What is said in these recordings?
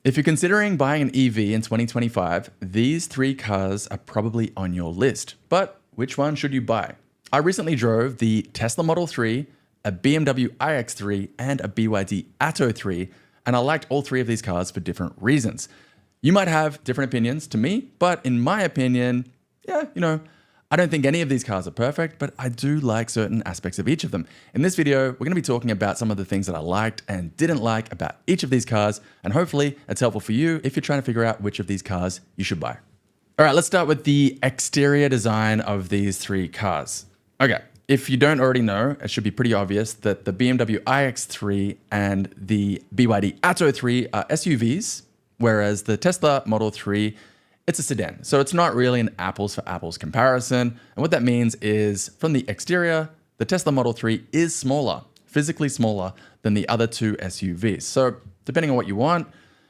If you're considering buying an EV in 2025, these three cars are probably on your list. But which one should you buy? I recently drove the Tesla Model 3, a BMW iX3, and a BYD Atto 3, and I liked all three of these cars for different reasons. You might have different opinions to me, but in my opinion, I don't think any of these cars are perfect, but I do like certain aspects of each of them. In this video, we're going to be talking about some of the things that I liked and didn't like about each of these cars, and hopefully it's helpful for you if you're trying to figure out which of these cars you should buy. All right, let's start with the exterior design of these three cars. Okay, if you don't already know, it should be pretty obvious that the BMW iX3 and the BYD Atto 3 are SUVs, whereas the Tesla Model 3, it's a sedan. So it's not really an apples for apples comparison. And what that means is from the exterior, the Tesla Model 3 is smaller, physically smaller than the other two SUVs. So depending on what you want,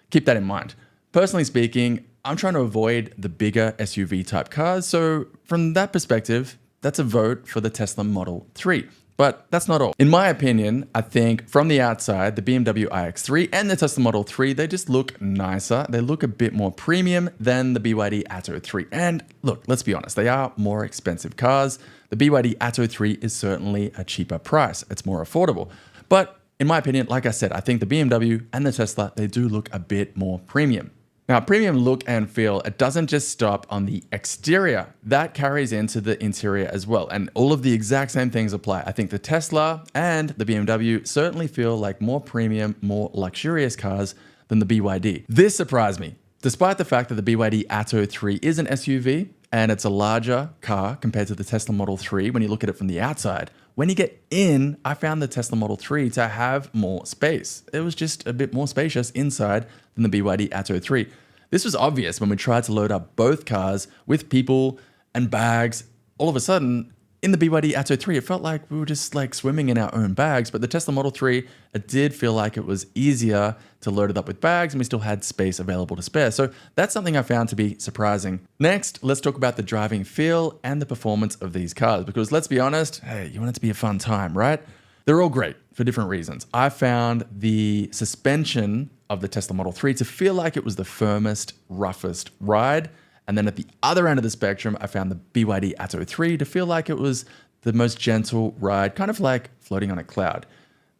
keep that in mind. Personally speaking, I'm trying to avoid the bigger SUV type cars. So from that perspective, that's a vote for the Tesla Model 3. But that's not all. In my opinion, I think from the outside, the BMW iX3 and the Tesla Model 3, they just look nicer. They look a bit more premium than the BYD Atto 3. And look, let's be honest, they are more expensive cars. The BYD Atto 3 is certainly a cheaper price. It's more affordable. But in my opinion, like I said, I think the BMW and the Tesla, they do look a bit more premium. Now, premium look and feel, it doesn't just stop on the exterior. That carries into the interior as well. And all of the exact same things apply. I think the Tesla and the BMW certainly feel like more premium, more luxurious cars than the BYD. This surprised me. Despite the fact that the BYD Atto 3 is an SUV and it's a larger car compared to the Tesla Model 3 when you look at it from the outside, when you get in, I found the Tesla Model 3 to have more space. It was just a bit more spacious inside than the BYD Atto 3. This was obvious when we tried to load up both cars with people and bags. All of a sudden, in the BYD Atto 3, it felt like we were just like swimming in our own bags. But the Tesla Model 3, it did feel like it was easier to load it up with bags and we still had space available to spare. So that's something I found to be surprising. Next, let's talk about the driving feel and the performance of these cars. Because let's be honest, hey, you want it to be a fun time, right? They're all great for different reasons. I found the suspension of the Tesla Model 3 to feel like it was the firmest, roughest ride. And then at the other end of the spectrum, I found the BYD Atto 3 to feel like it was the most gentle ride, kind of like floating on a cloud.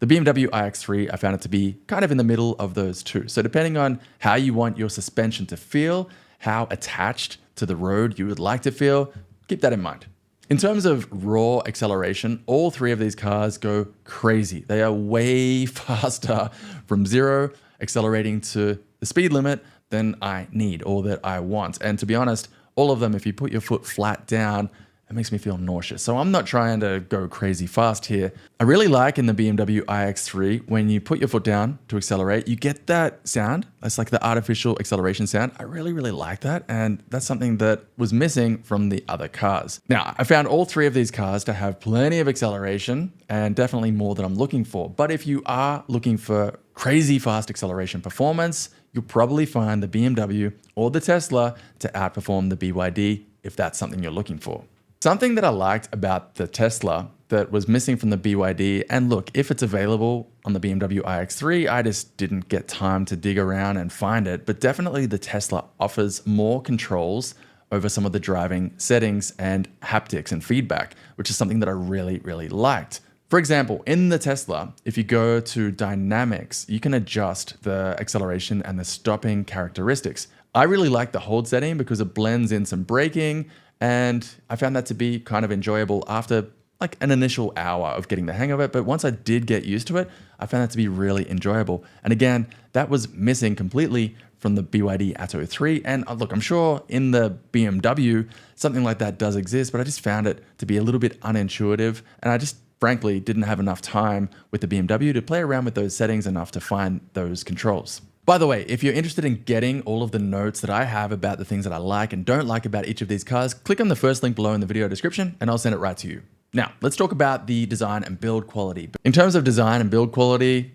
The BMW iX3, I found it to be kind of in the middle of those two. So depending on how you want your suspension to feel, how attached to the road you would like to feel, keep that in mind. In terms of raw acceleration, all three of these cars go crazy. They are way faster from zero accelerating to the speed limit than I need or that I want. And to be honest, all of them, if you put your foot flat down, it makes me feel nauseous. So I'm not trying to go crazy fast here. I really like in the BMW iX3, when you put your foot down to accelerate, you get that sound. It's like the artificial acceleration sound. I really, really like that. And that's something that was missing from the other cars. Now, I found all three of these cars to have plenty of acceleration and definitely more than I'm looking for. But if you are looking for crazy fast acceleration performance, you'll probably find the BMW or the Tesla to outperform the BYD if that's something you're looking for. Something that I liked about the Tesla that was missing from the BYD, and look, if it's available on the BMW iX3, I just didn't get time to dig around and find it, but definitely the Tesla offers more controls over some of the driving settings and haptics and feedback, which is something that I really, really liked. For example, in the Tesla, if you go to dynamics, you can adjust the acceleration and the stopping characteristics. I really like the hold setting because it blends in some braking, and I found that to be kind of enjoyable after like an initial hour of getting the hang of it. But once I did get used to it, I found that to be really enjoyable. And again, that was missing completely from the BYD Atto 3. And look, I'm sure in the BMW, something like that does exist, but I just found it to be a little bit unintuitive. And I just frankly didn't have enough time with the BMW to play around with those settings enough to find those controls. By the way, if you're interested in getting all of the notes that I have about the things that I like and don't like about each of these cars, click on the first link below in the video description and I'll send it right to you. Now, let's talk about the design and build quality. In terms of design and build quality,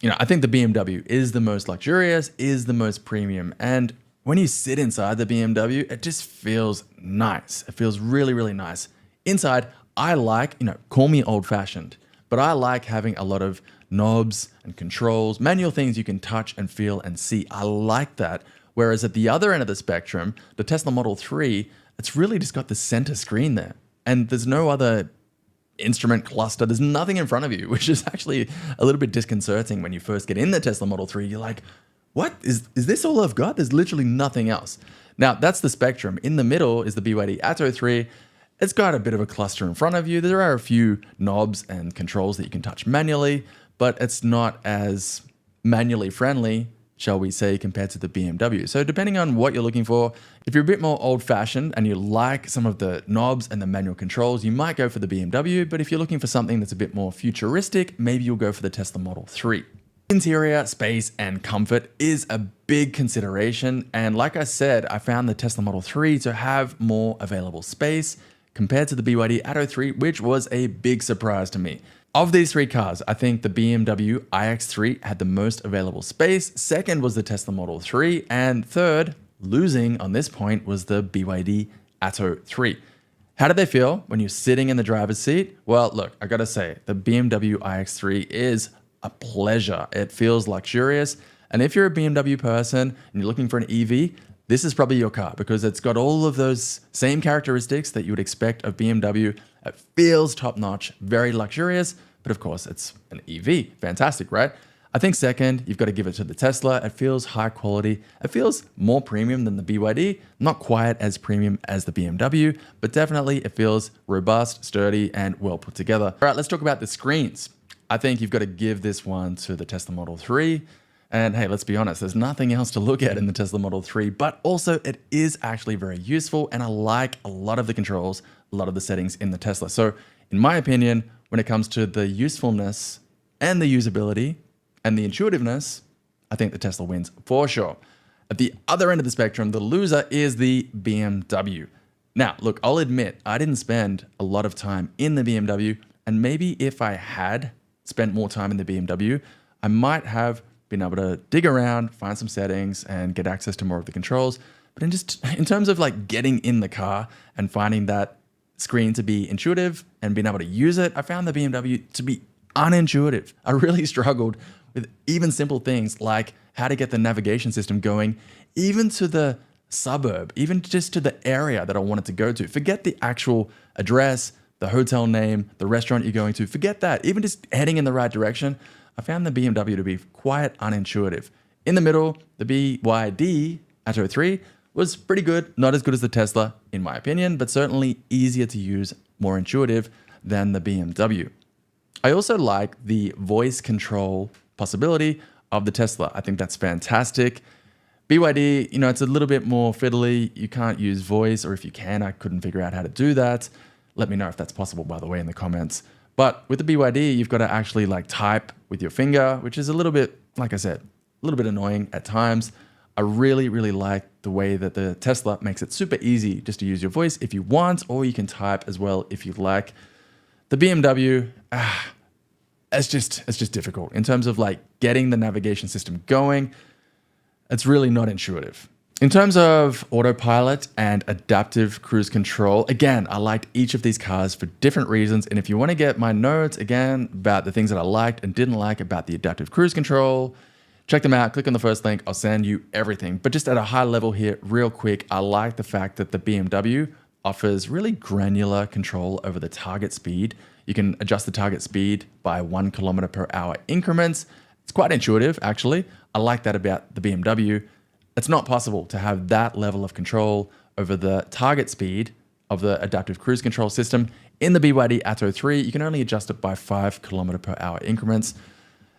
I think the BMW is the most luxurious, is the most premium. And when you sit inside the BMW, it just feels nice. It feels really, really nice. Inside, I like, call me old fashioned, but I like having a lot of knobs and controls, manual things you can touch and feel and see. I like that. Whereas at the other end of the spectrum, the Tesla Model 3, it's really just got the center screen there. And there's no other instrument cluster. There's nothing in front of you, which is actually a little bit disconcerting when you first get in the Tesla Model 3. You're like, what? Is this all I've got? There's literally nothing else. Now, that's the spectrum. In the middle is the BYD Atto 3. It's got a bit of a cluster in front of you. There are a few knobs and controls that you can touch manually, but it's not as manually friendly, shall we say, compared to the BMW. So depending on what you're looking for, if you're a bit more old-fashioned and you like some of the knobs and the manual controls, you might go for the BMW, but if you're looking for something that's a bit more futuristic, maybe you'll go for the Tesla Model 3. Interior, space, and comfort is a big consideration, and like I said, I found the Tesla Model 3 to have more available space compared to the BYD Atto 3, which was a big surprise to me. Of these three cars, I think the BMW iX3 had the most available space, second was the Tesla Model 3, and third, losing on this point, was the BYD Atto 3. How did they feel when you're sitting in the driver's seat? Well, look, I gotta say, the BMW iX3 is a pleasure. It feels luxurious, and if you're a BMW person and you're looking for an EV, this is probably your car because it's got all of those same characteristics that you would expect of BMW. It feels top-notch, very luxurious, but of course it's an EV. Fantastic, right? I think second, you've got to give it to the Tesla. It feels high quality. It feels more premium than the BYD, not quite as premium as the BMW, but definitely it feels robust, sturdy, and well put together. All right, let's talk about the screens. I think you've got to give this one to the Tesla Model 3. And hey, let's be honest, there's nothing else to look at in the Tesla Model 3, but also it is actually very useful and I like a lot of the controls, a lot of the settings in the Tesla. So in my opinion, when it comes to the usefulness and the usability and the intuitiveness, I think the Tesla wins for sure. At the other end of the spectrum, the loser is the BMW. Now, look, I'll admit, I didn't spend a lot of time in the BMW, and maybe if I had spent more time in the BMW, I might have been able to dig around, find some settings, and get access to more of the controls. But in terms of like getting in the car and finding that screen to be intuitive and being able to use it, I found the BMW to be unintuitive. I really struggled with even simple things like how to get the navigation system going, even to the suburb, even just to the area that I wanted to go to. Forget the actual address, the hotel name, the restaurant you're going to, forget that. Even just heading in the right direction, I found the BMW to be quite unintuitive. In the middle, the BYD Atto 3 was pretty good, not as good as the Tesla, in my opinion, but certainly easier to use, more intuitive than the BMW. I also like the voice control possibility of the Tesla. I think that's fantastic. BYD, it's a little bit more fiddly. You can't use voice, or if you can, I couldn't figure out how to do that. Let me know if that's possible, by the way, in the comments. But with the BYD, you've got to actually type with your finger, which is a little bit, like I said, a little bit annoying at times. I really, really like the way that the Tesla makes it super easy just to use your voice if you want, or you can type as well if you like. The BMW, it's just difficult in terms of getting the navigation system going. It's really not intuitive. In terms of autopilot and adaptive cruise control, again, I liked each of these cars for different reasons. And if you want to get my notes, again, about the things that I liked and didn't like about the adaptive cruise control, check them out. Click on the first link. I'll send you everything. But just at a high level here, real quick, I like the fact that the BMW offers really granular control over the target speed. You can adjust the target speed by 1 km/h increments. It's quite intuitive, actually. I like that about the BMW. It's not possible to have that level of control over the target speed of the adaptive cruise control system. In the BYD Atto 3, you can only adjust it by 5 km/h increments.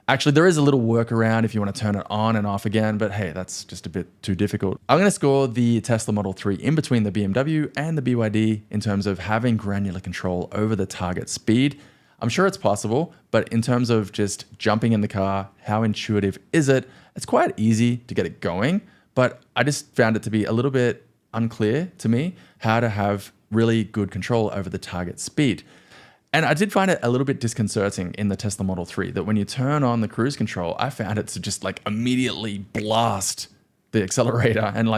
Actually, there is a little workaround if you want to turn it on and off again, but hey, that's just a bit too difficult. I'm going to score the Tesla Model 3 in between the BMW and the BYD in terms of having granular control over the target speed. I'm sure it's possible, but in terms of just jumping in the car, how intuitive is it? It's quite easy to get it going. But I just found it to be a little bit unclear to me how to have really good control over the target speed. And I did find it a little bit disconcerting in the Tesla Model 3 that when you turn on the cruise control, I found it to just immediately blast the accelerator and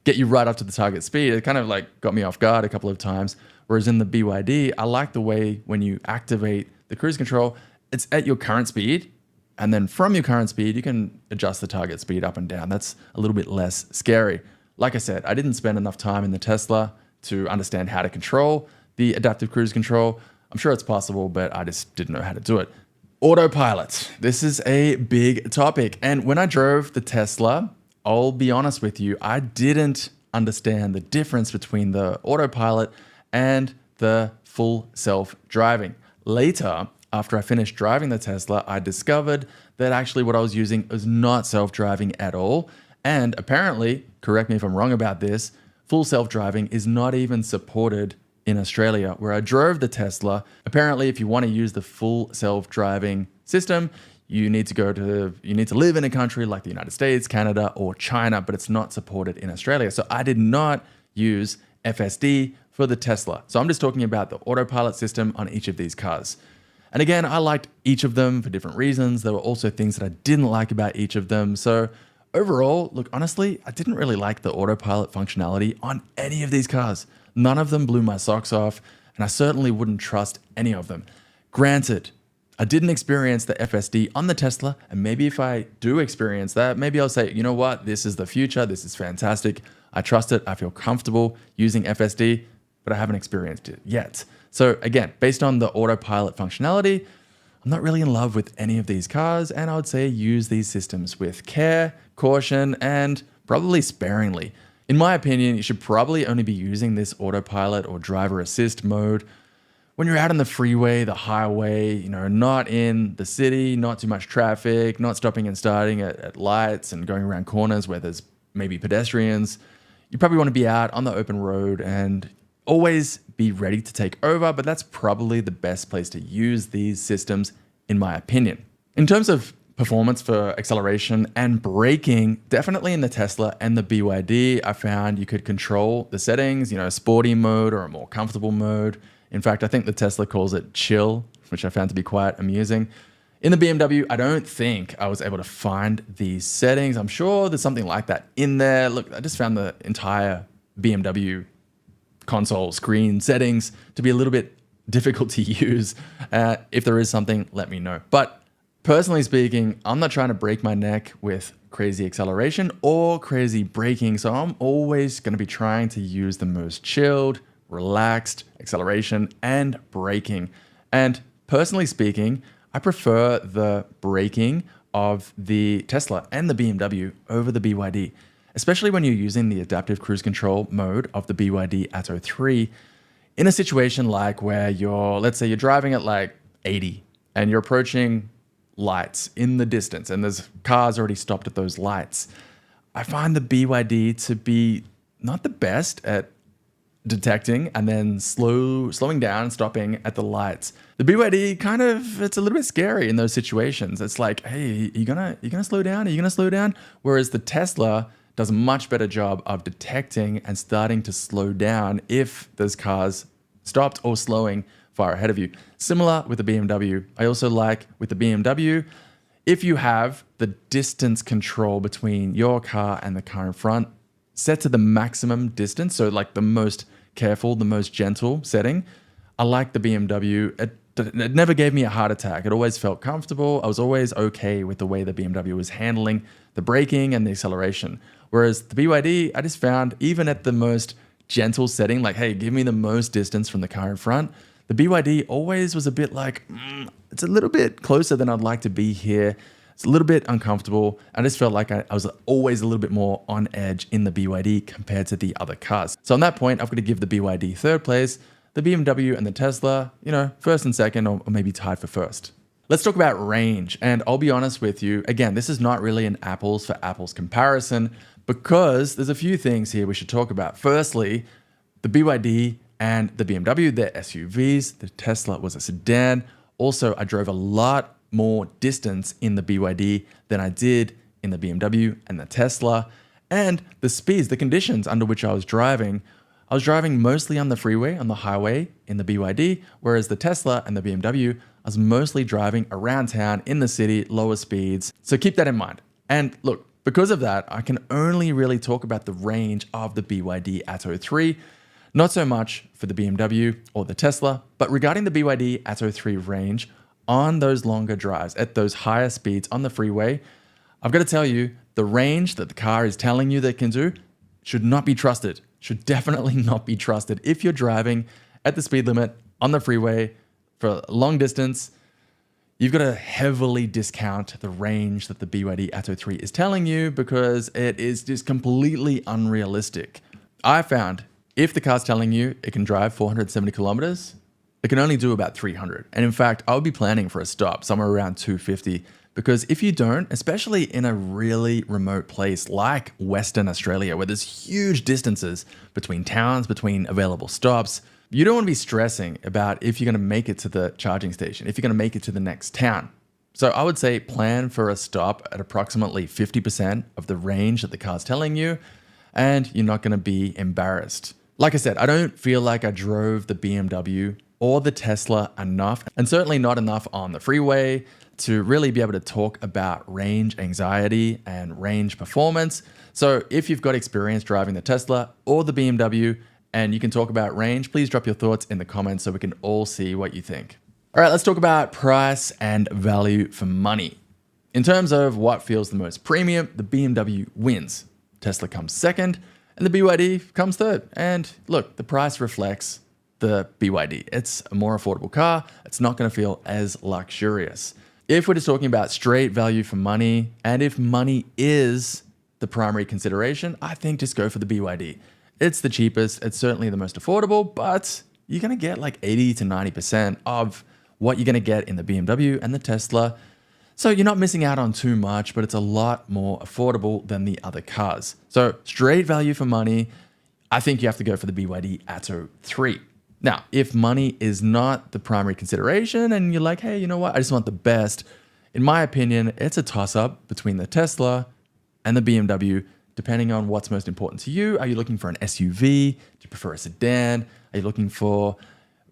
get you right up to the target speed. It kind of got me off guard a couple of times. Whereas in the BYD, I like the way when you activate the cruise control, it's at your current speed And then from your current speed, you can adjust the target speed up and down. That's a little bit less scary. Like I said, I didn't spend enough time in the Tesla to understand how to control the adaptive cruise control. I'm sure it's possible, but I just didn't know how to do it. Autopilot. This is a big topic. And when I drove the Tesla, I'll be honest with you, I didn't understand the difference between the autopilot and the full self-driving. Later, after I finished driving the Tesla, I discovered that actually what I was using was not self-driving at all. And apparently, correct me if I'm wrong about this, full self-driving is not even supported in Australia, where I drove the Tesla. Apparently, if you want to use the full self-driving system, you need to live in a country like the United States, Canada, or China, but it's not supported in Australia. So I did not use FSD for the Tesla. So I'm just talking about the autopilot system on each of these cars. And again, I liked each of them for different reasons. There were also things that I didn't like about each of them. So overall, look, honestly, I didn't really like the autopilot functionality on any of these cars. None of them blew my socks off, and I certainly wouldn't trust any of them. Granted, I didn't experience the FSD on the Tesla, and maybe if I do experience that, maybe I'll say, you know what, this is the future, this is fantastic. I trust it, I feel comfortable using FSD, but I haven't experienced it yet. So again, based on the autopilot functionality, I'm not really in love with any of these cars, and I would say use these systems with care, caution, and probably sparingly. In my opinion, you should probably only be using this autopilot or driver assist mode when you're out on the freeway, the highway, not in the city, not too much traffic, not stopping and starting at lights and going around corners where there's maybe pedestrians. You probably want to be out on the open road and always be ready to take over, but that's probably the best place to use these systems, in my opinion. In terms of performance for acceleration and braking, definitely in the Tesla and the BYD, I found you could control the settings, sporty mode or a more comfortable mode. In fact, I think the Tesla calls it chill, which I found to be quite amusing. In the BMW, I don't think I was able to find these settings. I'm sure there's something like that in there. Look, I just found the entire BMW console screen settings to be a little bit difficult to use. If there is something, let me know. But personally speaking, I'm not trying to break my neck with crazy acceleration or crazy braking. So I'm always going to be trying to use the most chilled, relaxed acceleration and braking. And personally speaking, I prefer the braking of the Tesla and the BMW over the BYD, especially when you're using the adaptive cruise control mode of the BYD Atto 3 in a situation like where let's say you're driving at like 80 and you're approaching lights in the distance and there's cars already stopped at those lights. I find the BYD to be not the best at detecting and then slowing down and stopping at the lights. The BYD it's a little bit scary in those situations. It's like, hey, you gonna slow down? Are you gonna slow down? Whereas the Tesla does a much better job of detecting and starting to slow down if there's cars stopped or slowing far ahead of you. Similar with the BMW. I also like with the BMW, if you have the distance control between your car and the car in front set to the maximum distance, so like the most careful, the most gentle setting, I like the BMW. It never gave me a heart attack. It always felt comfortable. I was always okay with the way the BMW was handling the braking and the acceleration. Whereas the BYD, I just found even at the most gentle setting, like, hey, give me the most distance from the car in front, the BYD always was a bit like, it's a little bit closer than I'd like to be here. It's a little bit uncomfortable. I just felt like I was always a little bit more on edge in the BYD compared to the other cars. So on that point, I've got to give the BYD third place, the BMW and the Tesla, first and second, or maybe tied for first. Let's talk about range. And I'll be honest with you, again, this is not really an apples for apples comparison because there's a few things here we should talk about. Firstly, the BYD and the BMW, they're SUVs. The Tesla was a sedan. Also, I drove a lot more distance in the BYD than I did in the BMW and the Tesla. And the speeds, the conditions under which I was driving mostly on the freeway, on the highway in the BYD, whereas the Tesla and the BMW, I was mostly driving around town in the city, lower speeds. So keep that in mind. And look, because of that, I can only really talk about the range of the BYD Atto 3, not so much for the BMW or the Tesla, but regarding the BYD Atto 3 range, on those longer drives, at those higher speeds on the freeway, I've got to tell you, the range that the car is telling you that it can do should not be trusted. Should definitely not be trusted. If you're driving at the speed limit on the freeway for a long distance, you've got to heavily discount the range that the BYD Atto 3 is telling you because it is just completely unrealistic. I found if the car's telling you it can drive 470 kilometers, it can only do about 300. And in fact, I would be planning for a stop somewhere around 250 because if you don't, especially in a really remote place like Western Australia, where there's huge distances between towns, between available stops, you don't want to be stressing about if you're going to make it to the charging station, if you're going to make it to the next town. So I would say plan for a stop at approximately 50% of the range that the car's telling you, and you're not going to be embarrassed. Like I said, I don't feel like I drove the BMW or the Tesla enough, and certainly not enough on the freeway to really be able to talk about range anxiety and range performance. So if you've got experience driving the Tesla or the BMW and you can talk about range, please drop your thoughts in the comments so we can all see what you think. All right, let's talk about price and value for money. In terms of what feels the most premium, the BMW wins. Tesla comes second and the BYD comes third. And look, the price reflects the BYD. It's a more affordable car. It's not going to feel as luxurious. If we're just talking about straight value for money, and if money is the primary consideration, I think just go for the BYD. It's the cheapest. It's certainly the most affordable, but you're going to get like 80 to 90% of what you're going to get in the BMW and the Tesla. So you're not missing out on too much, but it's a lot more affordable than the other cars. So straight value for money, I think you have to go for the BYD Atto 3. Now, if money is not the primary consideration and you're like, hey, you know what? I just want the best. In my opinion, it's a toss-up between the Tesla and the BMW, depending on what's most important to you. Are you looking for an SUV? Do you prefer a sedan? Are you looking for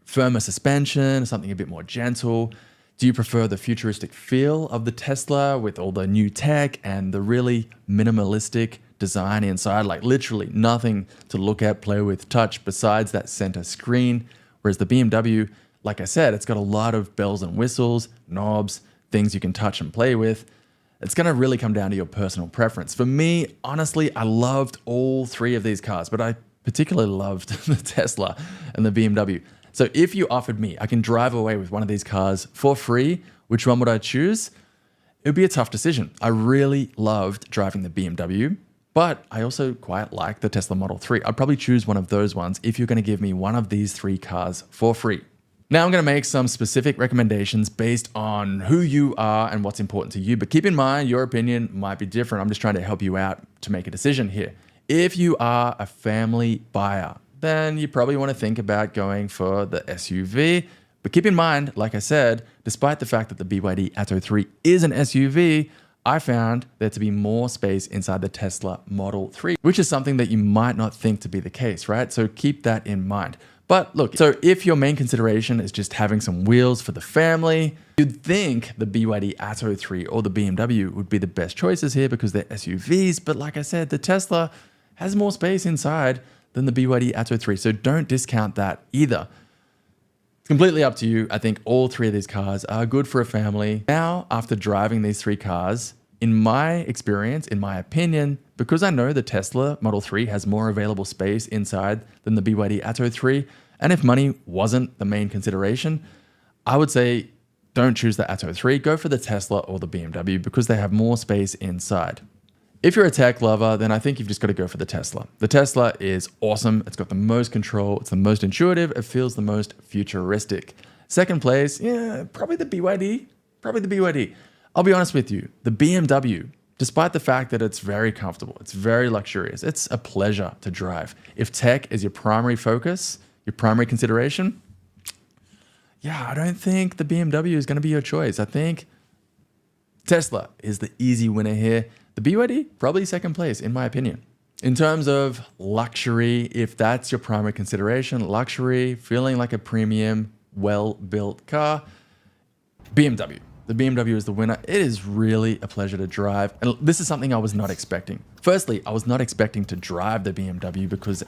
firmer suspension, something a bit more gentle? Do you prefer the futuristic feel of the Tesla with all the new tech and the really minimalistic design inside, like literally nothing to look at, play with, touch besides that center screen? Whereas the BMW, like I said, it's got a lot of bells and whistles, knobs, things you can touch and play with. It's going to really come down to your personal preference. For me, honestly, I loved all three of these cars, but I particularly loved the Tesla and the BMW. So if you offered me, I can drive away with one of these cars for free, which one would I choose? It would be a tough decision. I really loved driving the BMW, but I also quite like the Tesla Model 3. I'd probably choose one of those ones if you're going to give me one of these three cars for free. Now I'm going to make some specific recommendations based on who you are and what's important to you, but keep in mind your opinion might be different. I'm just trying to help you out to make a decision here. If you are a family buyer, then you probably want to think about going for the SUV. But keep in mind, like I said, despite the fact that the BYD Atto 3 is an SUV, I found there to be more space inside the Tesla Model 3, which is something that you might not think to be the case, right? So keep that in mind. But look, so if your main consideration is just having some wheels for the family, you'd think the BYD Atto 3 or the BMW would be the best choices here because they're SUVs. But like I said, the Tesla has more space inside than the BYD Atto 3. So don't discount that either. It's completely up to you. I think all three of these cars are good for a family. Now, after driving these three cars, in my experience, in my opinion, because I know the Tesla Model 3 has more available space inside than the BYD Atto 3, and if money wasn't the main consideration, I would say don't choose the Atto 3, go for the Tesla or the BMW because they have more space inside. If you're a tech lover, then I think you've just got to go for the Tesla. The Tesla is awesome. It's got the most control. It's the most intuitive. It feels the most futuristic. Second place, yeah, probably the BYD. Probably the BYD. I'll be honest with you. The BMW, despite the fact that it's very comfortable, it's very luxurious, it's a pleasure to drive. If tech is your primary focus, your primary consideration, yeah, I don't think the BMW is going to be your choice. I think Tesla is the easy winner here. The BYD, probably second place, in my opinion. In terms of luxury, if that's your primary consideration, luxury, feeling like a premium, well-built car, BMW. The BMW is the winner. It is really a pleasure to drive. And this is something I was not expecting. Firstly, I was not expecting to drive the BMW because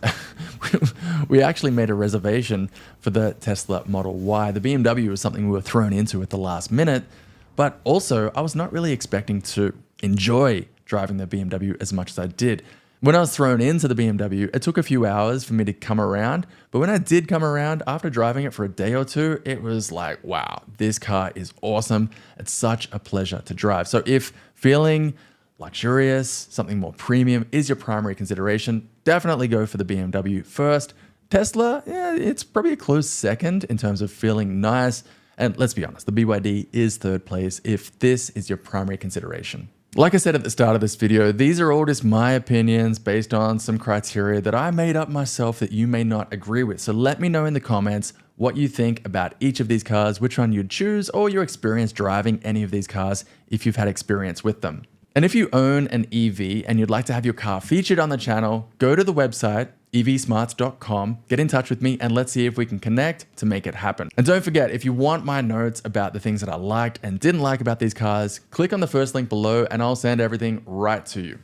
we actually made a reservation for the Tesla Model Y. The BMW was something we were thrown into at the last minute. But also, I was not really expecting to enjoy driving the BMW as much as I did. When I was thrown into the BMW, it took a few hours for me to come around. But when I did come around, after driving it for a day or two, it was like, wow, this car is awesome. It's such a pleasure to drive. So if feeling luxurious, something more premium is your primary consideration, definitely go for the BMW first. Tesla, yeah, it's probably a close second in terms of feeling nice. And let's be honest, the BYD is third place if this is your primary consideration. Like I said at the start of this video, these are all just my opinions based on some criteria that I made up myself that you may not agree with. So let me know in the comments what you think about each of these cars, which one you'd choose, or your experience driving any of these cars if you've had experience with them. And if you own an EV and you'd like to have your car featured on the channel, go to the website, evsmarts.com, get in touch with me, and let's see if we can connect to make it happen. And don't forget, if you want my notes about the things that I liked and didn't like about these cars, click on the first link below and I'll send everything right to you.